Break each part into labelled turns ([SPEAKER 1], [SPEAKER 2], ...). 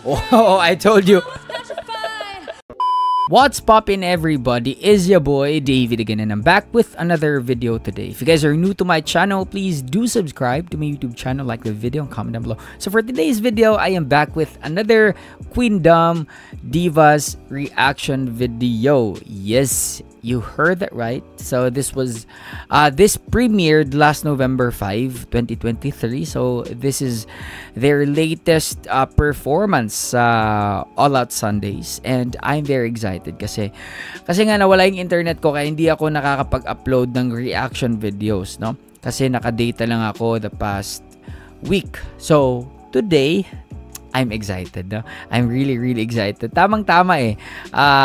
[SPEAKER 1] Oh, I told you. What's poppin', everybody? Is your boy David again, and I'm back with another video today. If you guys are new to my channel, please do subscribe to my YouTube channel, like the video, and comment down below. So for today's video, I am back with another Queendom Divas reaction video. Yes, you heard that right. So this was this premiered last November 5, 2023. So this is their latest performance, All Out Sundays, and I'm very excited kasi nga nawala yung internet ko, kaya hindi ako nakakapag-upload ng reaction videos, no? Kasi nakadata lang ako the past week. So today I'm excited, no? I'm really excited. Tamang-tama eh.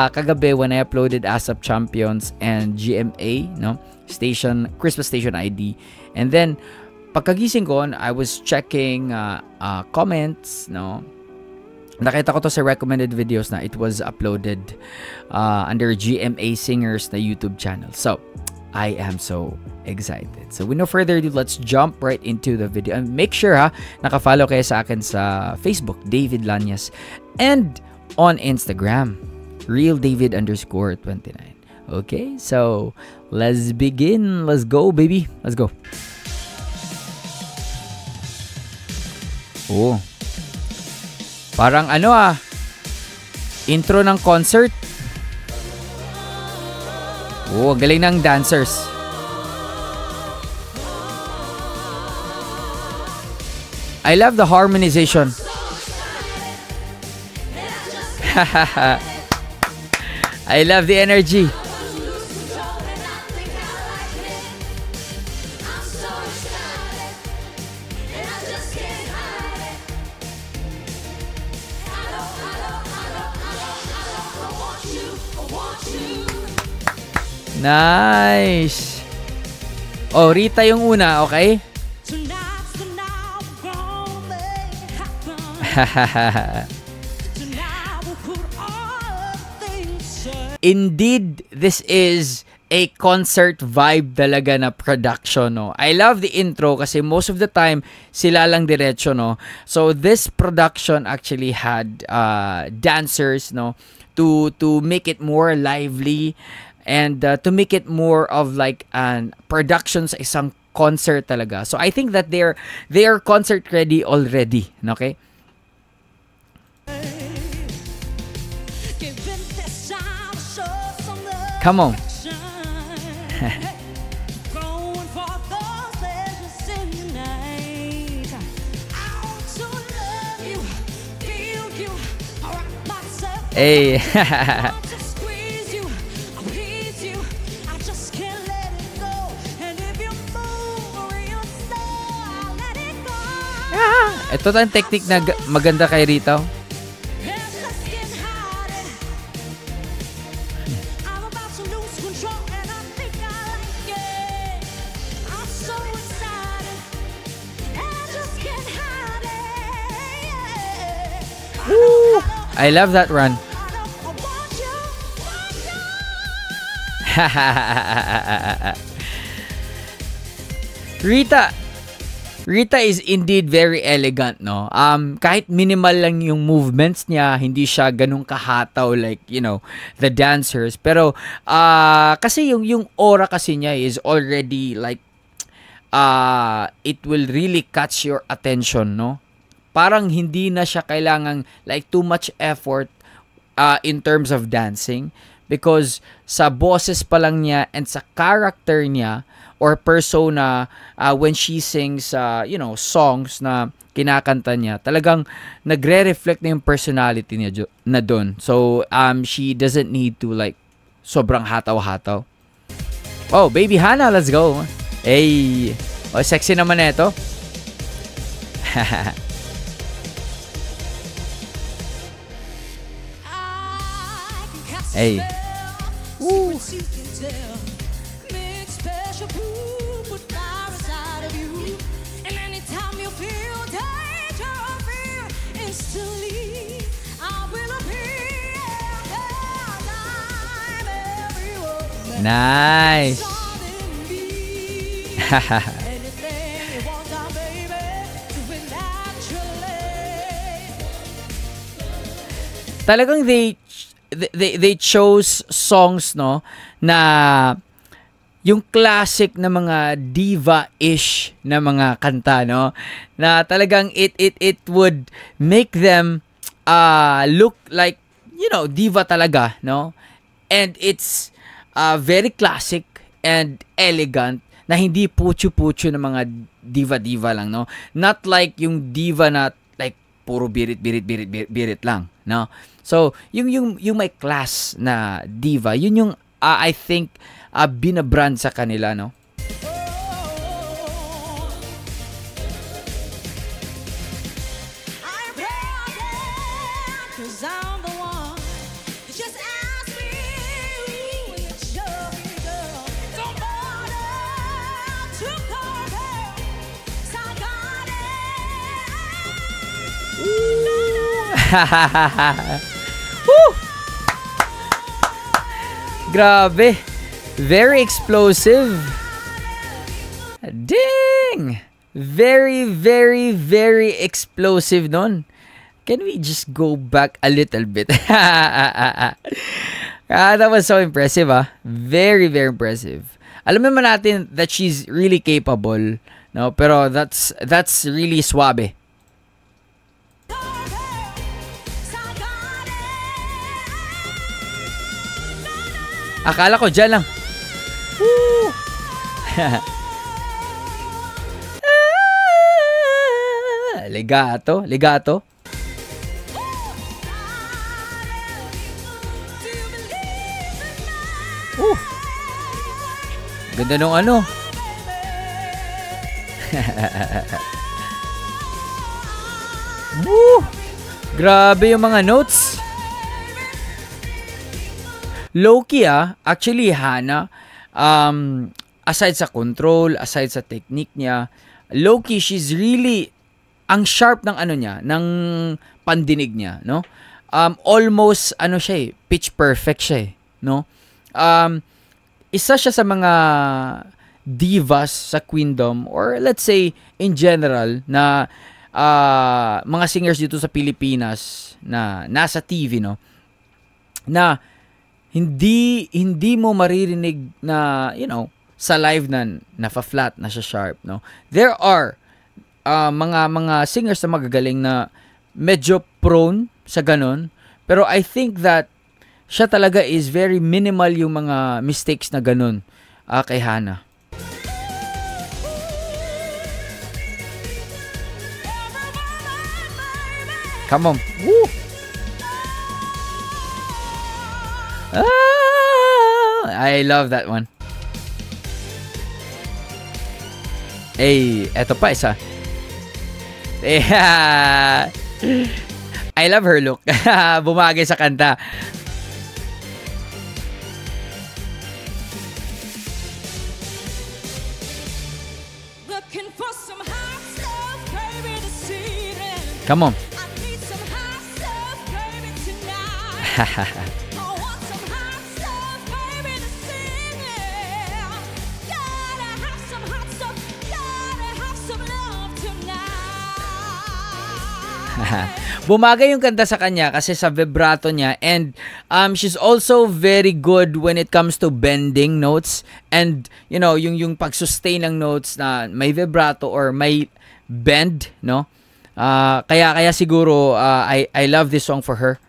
[SPEAKER 1] Kagabi when I uploaded ASAP Champions and GMA, no? Christmas Station ID. And then pagkagising ko, I was checking comments, no? Nakita ko to sa recommended videos na it was uploaded under GMA Singers na YouTube channel. So I am so excited. So with no further ado, let's jump right into the video. And make sure naka-follow kayo sa akin sa Facebook, David Lanyas, and on Instagram, RealDavid_29. Okay, so let's begin. Let's go, baby. Let's go. Oh. Parang intro ng concert. Oh, galing ng dancers. I love the harmonization. I love the energy. Nice. Oh, Rita yung una, okay? Indeed, this is a concert vibe talaga na production, no? I love the intro kasi most of the time sila lang diretso, no? So this production actually had dancers, no, to make it more lively and to make it more of like an production sa isang concert talaga. So I think that they are concert ready already, okay? Come on. Hey. Ito ang technique na maganda kay Rita. Woo! I love that run. Rita is indeed very elegant, no? Kahit minimal lang yung movements niya, hindi siya ganun kahataw like, you know, the dancers. Pero kasi yung aura kasi niya is already like it will really catch your attention, no? Parang hindi na siya kailangang like too much effort in terms of dancing, because sa boses pa lang niya and sa character niya or persona when she sings you know, songs na kinakanta niya, talagang nagre-reflect na yung personality niya na doon. So she doesn't need to like sobrang hataw-hataw. Oh, baby Hannah, let's go. Hey, oh, sexy naman ito. Hey. Woo. Nice. talagang they chose songs, no, na yung classic na mga diva-ish na mga kanta, no, na talagang it would make them look like, you know, diva talaga, no, and it's very classic and elegant, na hindi puchu-puchu na mga diva-diva lang, no, not like yung diva na like puro birit lang, no. So yung may class na diva, yun yung I think binabrand sa kanila, no. Woo! Grabe. Very explosive. Dang! Very explosive nun. Can we just go back a little bit? That was so impressive, Very impressive. Alam naman natin that she's really capable, no? Pero that's really suabe. Akala ko dyan lang. Woo! Legato. Ganda nung ano. Woo! Grabe yung mga notes. Low-key, actually, Hana, aside sa control, aside sa technique niya, low-key, she's really, ang sharp ng ano niya, ng pandinig niya, no? Almost, siya pitch perfect siya, no? Isa siya sa mga divas sa Queendom, or let's say, in general, na mga singers dito sa Pilipinas, na nasa TV, no? Na, hindi mo maririnig na, you know, sa live na nafa-flat, na siya sharp, no? There are mga singers na magagaling na medyo prone sa ganun, pero I think that siya talaga is very minimal yung mga mistakes na ganun kay Hana. Come on. Woo! I love that one. Eto pa isa. I love her look. Bumagay sa kanta. Come on. Bumagay yung kanta sa kanya kasi sa vibrato niya, and she's also very good when it comes to bending notes, and you know yung pag-sustain ng notes na may vibrato or may bend, no? Kaya siguro I love this song for her.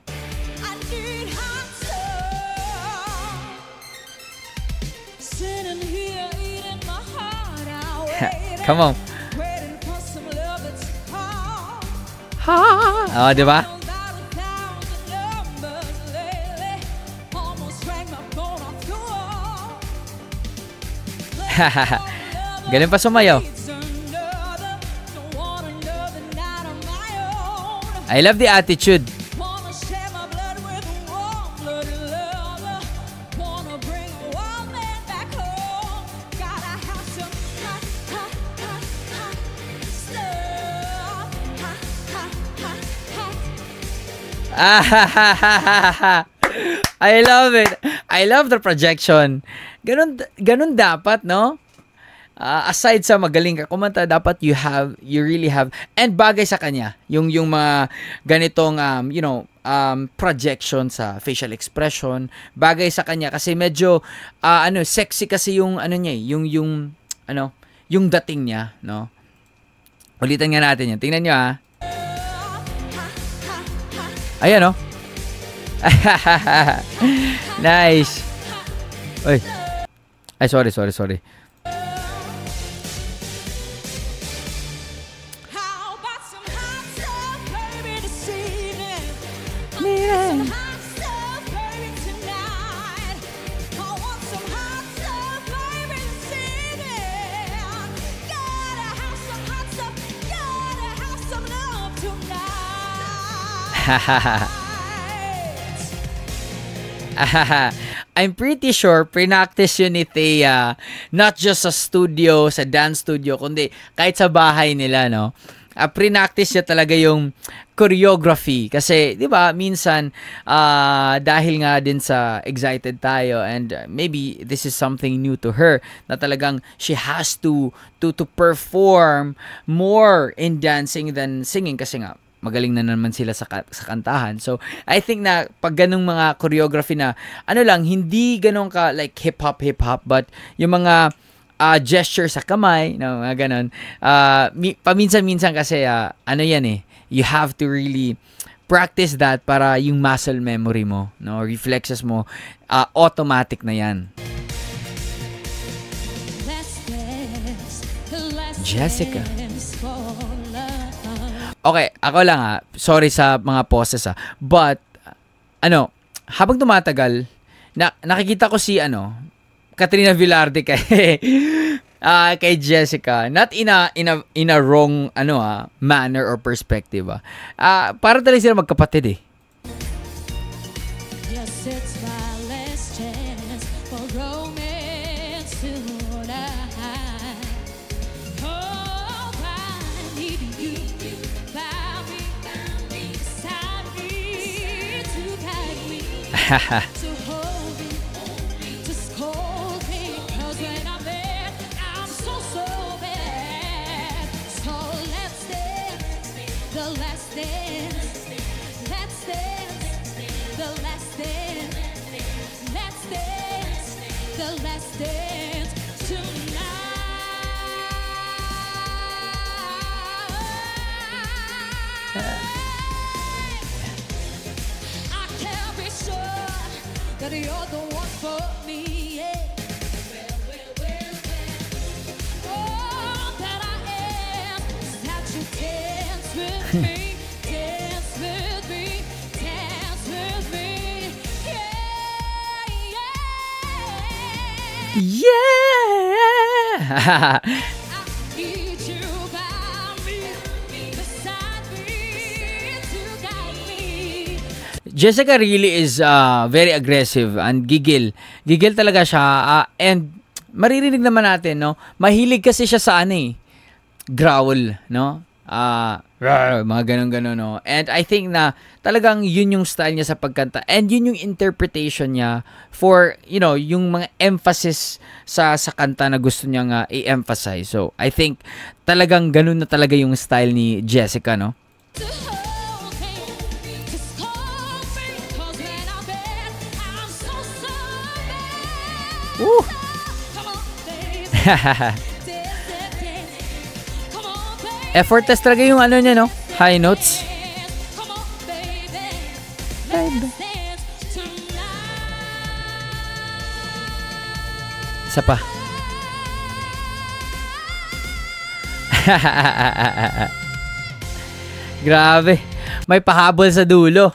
[SPEAKER 1] Come on. Oh, di ba? Galing pa sumayaw. I love the attitude. I love it. I love the projection. Ganun dapat, no? aside sa magaling ka kumanta, dapat you really have, and bagay sa kanya yung mga ganitong projection sa facial expression, bagay sa kanya kasi medyo sexy kasi yung niya, yung dating niya, no? Ulitan nga natin yan. Tingnan nyo, ayan, no? Nice. Ay, sorry. I'm pretty sure pre-practice yun ni Thea, not just sa studio, sa dance studio, kundi kahit sa bahay nila, no? Pre-practice niya talaga yung choreography kasi 'di ba minsan dahil nga din sa excited tayo, and maybe this is something new to her na talagang she has to perform more in dancing than singing kasi nga magaling na naman sila sa kantahan. So, I think na pag ganung mga choreography na, hindi ganun ka like hip-hop, but yung mga gesture sa kamay, no, mga ganun. Paminsan-minsan kasi, you have to really practice that para yung muscle memory mo, no, reflexes mo, automatic na yan. Jessica. Okay, ako lang sorry sa mga poses but habang tumatagal nakikita ko si Katrina Velarde kay Jessica, not in a wrong manner or perspective. Para talaga sila magkapatid eh. Yes, it's my last chance for romance tonight. To hold me, to scold me, 'cause when I'm there, I'm so bad. So let's dance, the last dance. Let's dance, the last dance. Let's dance, the last dance tonight. That you're the one for me, yeah. All that I am is that you dance with me, dance with me, dance with me, yeah, yeah. I need you by me, beside me, to guide me. Jessica really is very aggressive and gigil talaga siya, and maririnig naman natin, no, mahilig kasi siya sa growl, no, mga ganun, no, and I think na talagang yun yung style niya sa pagkanta, and yun yung interpretation niya for yung mga emphasis sa kanta na gusto niya i-emphasize. So I think talagang ganun na talaga yung style ni Jessica, no. Effortless talaga yung niya, no? High notes. Isa pa. Grabe. May pahabol sa dulo.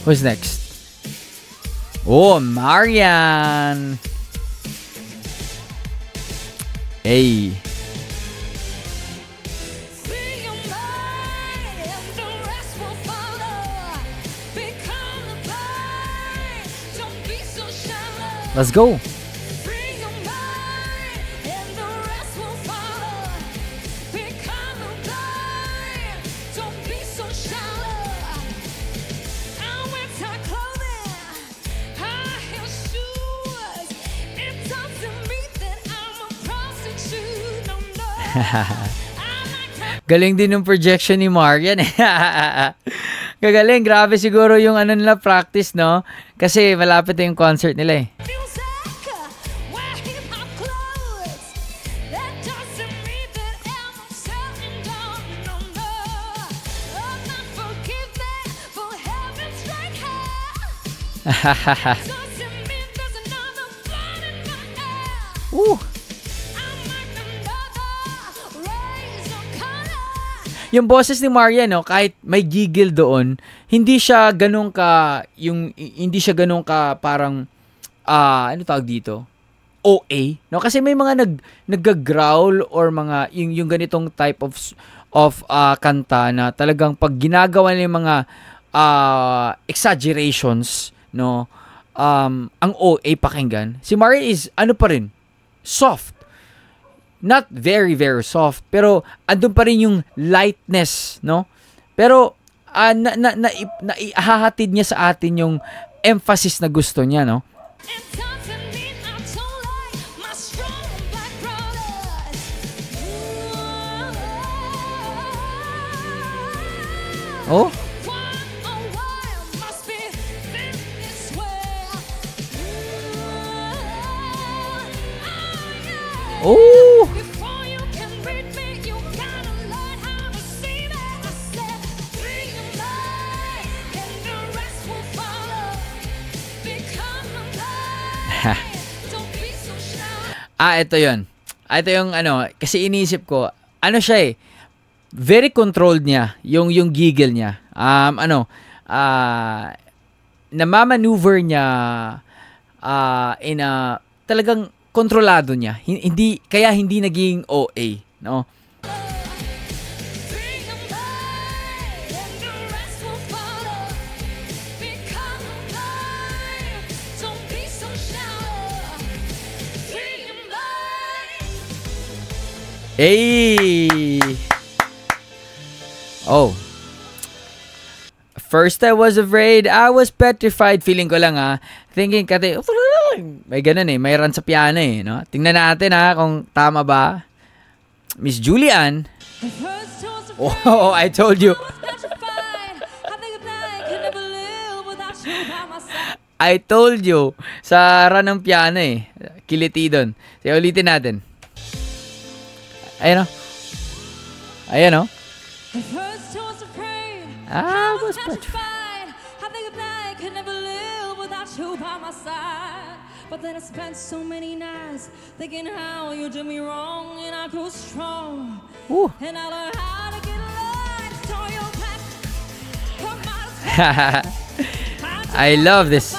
[SPEAKER 1] Who's next? Oh, Marian. Hey. Let's go. Galing din yung projection ni Marian. Gagaling, grabe siguro yung ano nila practice, no? Kasi malapit na yung concert nila eh. Yung boses ni Marian, no, kahit may gigil doon, hindi siya ganun ka parang ano tawag dito? OA, no? Kasi may mga nagga-growl or mga yung ganitong type of kanta na talagang pag ginagawa nila yung mga exaggerations, no? Ang OA pakinggan. Si Marian is ano pa rin? Soft. Not very, very soft. Pero, andun pa rin yung lightness, no? Pero, ihahatid niya sa atin yung emphasis na gusto niya, no? Oh? Oh! Ito yun. Ito yung ano, kasi iniisip ko, ano siya eh, very controlled niya, yung giggle niya. Namamaneuver niya in a, talagang kontrolado niya. Kaya hindi naging OA, no? Hey! Oh. First I was afraid, I was petrified. Feeling ko lang thinking kasi, may ganun eh, may run sa piano eh, no? Tingnan natin kung tama ba. Miss Julian. Oh, I told you. I told you. Sa run ng piano eh. Kiliti doon. Sige, ulitin natin. Ayan o. Ayan o. I was petrified. I think I could never live without you by my side. But then I spent so many nights thinking how you did me wrong, and I grew strong. And I learned how to get along. So you're back. I love this.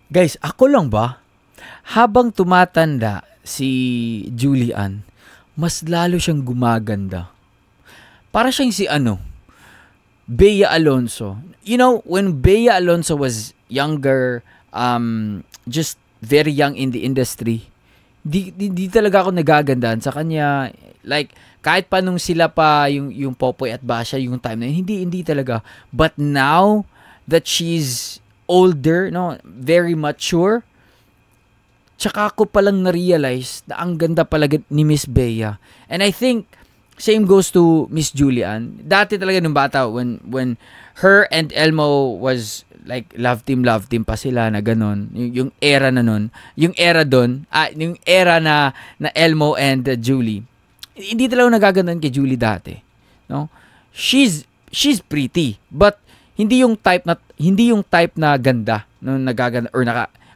[SPEAKER 1] Guys, ako lang ba? Habang tumatanda si Julian, mas lalo siyang gumaganda. Para siyang si Bea Alonzo. You know, when Bea Alonzo was younger, just very young in the industry, di talaga ako nagagandahan sa kanya. Like, kahit pa nung sila pa, yung Popoy at Basha, yung time na yun, hindi talaga. But now that she's older, no, very mature, tsaka ko palang na-realize na ang ganda pala ni Miss Bea. And I think, same goes to Miss Julian. Dati talaga nung bata, when her and Elmo was like love team pa sila na ganun, yung era na nun, yung era doon, yung era na Elmo and Julie, hindi talaga nagagandahan kay Julie dati, no? She's pretty, but hindi yung type na ganda, no, nagaganda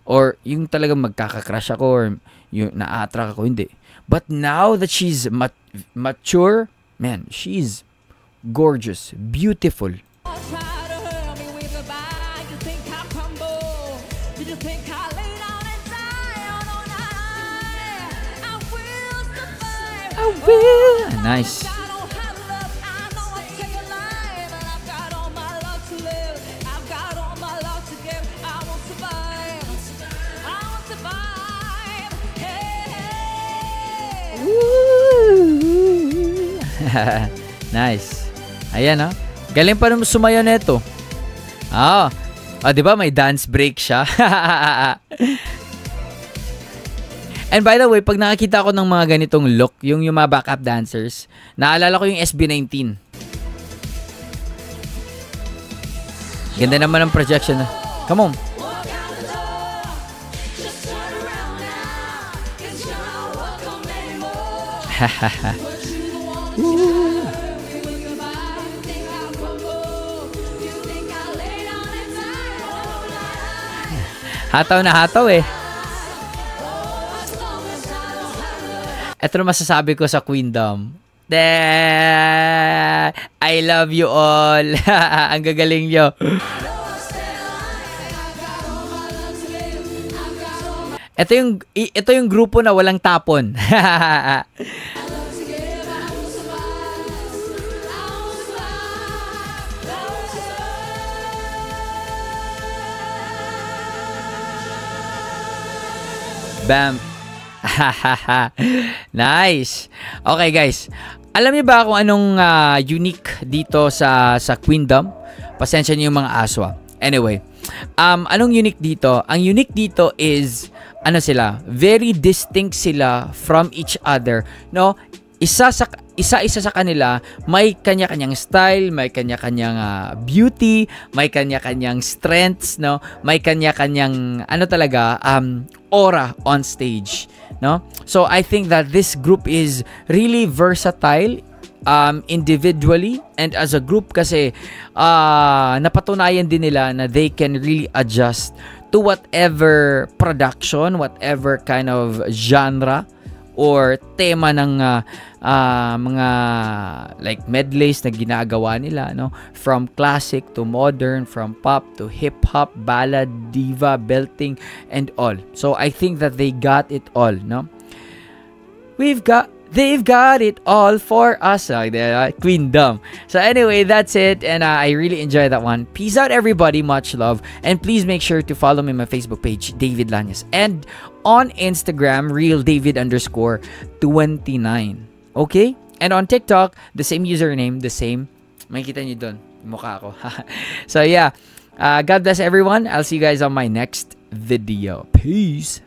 [SPEAKER 1] or yung talagang magkaka-crush ako or yung na-attract ako, hindi. But now that she's mature, man, she's gorgeous, beautiful. I will. Nice. Nice. Ayan, oh. Galing pa naman sumayaw nito. Ah. Oh, di ba may dance break siya? And by the way, pag nakakita ko ng mga ganitong look, yung mga backup dancers, naalala ko yung SB19. Ganda naman ang projection. Come on. Hataw na hataw eh. Ito na masasabi ko sa Queendom. I love you all. Ang gagaling nyo. Ito yung grupo na walang tapon. Bam. Nice. Okay guys. Alam niyo ba kung anong unique dito sa Queendom? Pasensya niyo yung mga aswa. Anyway, anong unique dito? Ang unique dito is ano sila? Very distinct sila from each other, no? Isa-isa sa kanila, may kanya-kanyang style, may kanya-kanyang beauty, may kanya-kanyang strengths, no? May kanya-kanyang ano talaga, aura on stage, no? So I think that this group is really versatile individually and as a group kasi napatunayan din nila na they can really adjust to whatever production, whatever kind of genre or tema ng mga like medleys na ginagawa nila, no? From classic to modern, from pop to hip hop, ballad, diva, belting and all. So I think that they got it all, no? They've got it all for us. Queendom. So anyway, that's it. And I really enjoyed that one. Peace out, everybody. Much love. And please make sure to follow me on my Facebook page, David Lanyas. And on Instagram, real_David_29. Okay? And on TikTok, the same username, the same. Makikita nyo dun. Mukha ko. So yeah. God bless everyone. I'll see you guys on my next video. Peace.